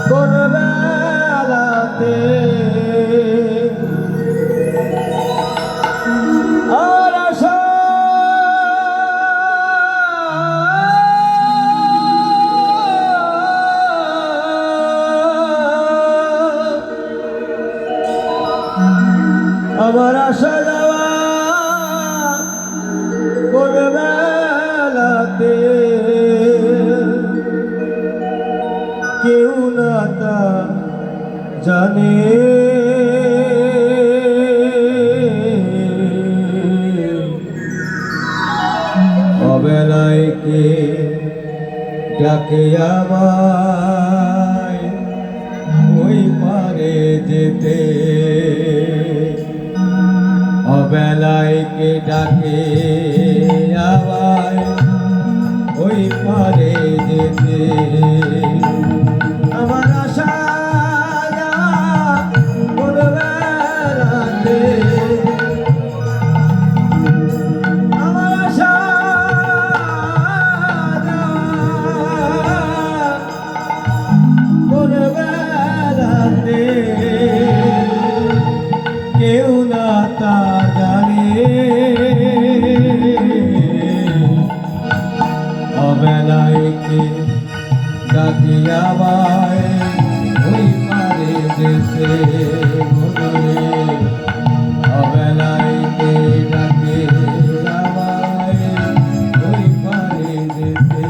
কোন বেলাতে আর আশা আমার আশা যাওয়া কোন বেলাতে কেউ না তা জানে অবেলায় কে ডাকে আমায় ওই পারে যেতে অবেলায় কে ডাকে আমায় ওই পারে যেতে আমার আশা কোন বেলাতে আমার আশা কোন বেলাতে কেউ না তা জানে অবেলায় কে ডাকি আমায় ওই পারে যেতে অবেলায় কে ডাকে আমায় ওই পারে যেতে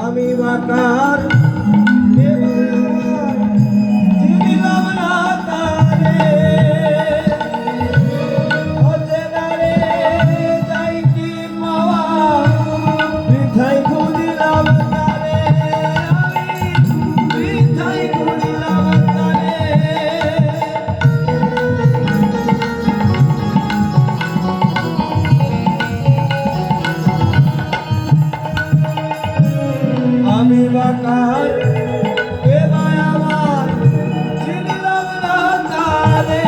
আমি বাকার চিনিলাম না তারে অচেনারে যাই কি পাওয়া বৃথাই খুঁজিলাম তারে আমি বৃথাই খুঁজিলাম তারে আমি বাকার এবার আমার চিনলাম না তারে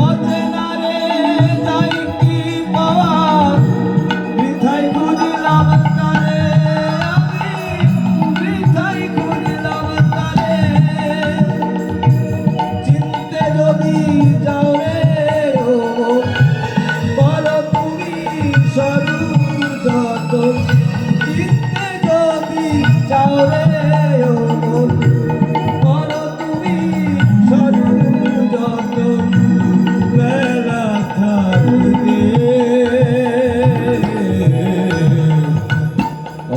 অচেনারে যাই কি পাওয়া বৃথাই খুঁজিলাম তারে আমি বৃথাই খুঁজিলাম তারে চিনতে যদি যাও রে ও বলো তুমি সরু যত চিনতে যদি যাও রে ও বলো তুমি সরু যত বেলা থাকবে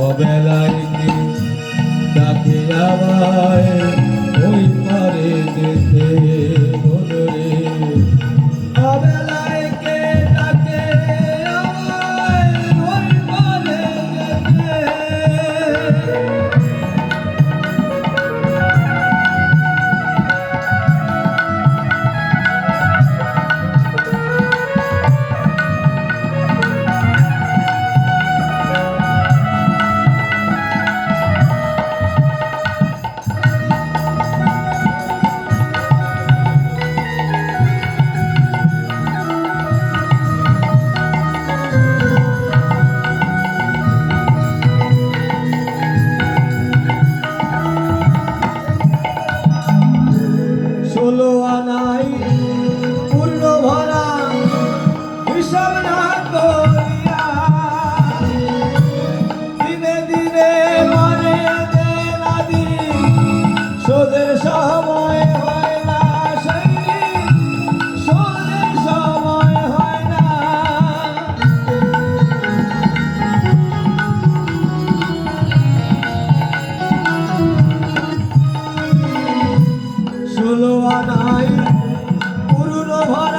অবেলায় কি ডাকে আমায় ওই পারে যেতে বদরে অবেলায় কে ডাকে আমায় ওই পারে যেতে ষোলো আনাই পূর্ণ ভরা হিসাব না করিয়া দিনে দিনে মানে দেন আদি সোদের সময় হয় না সেই সোদের সময় হয় না ষোলো আনাই পূর্ণ ভরা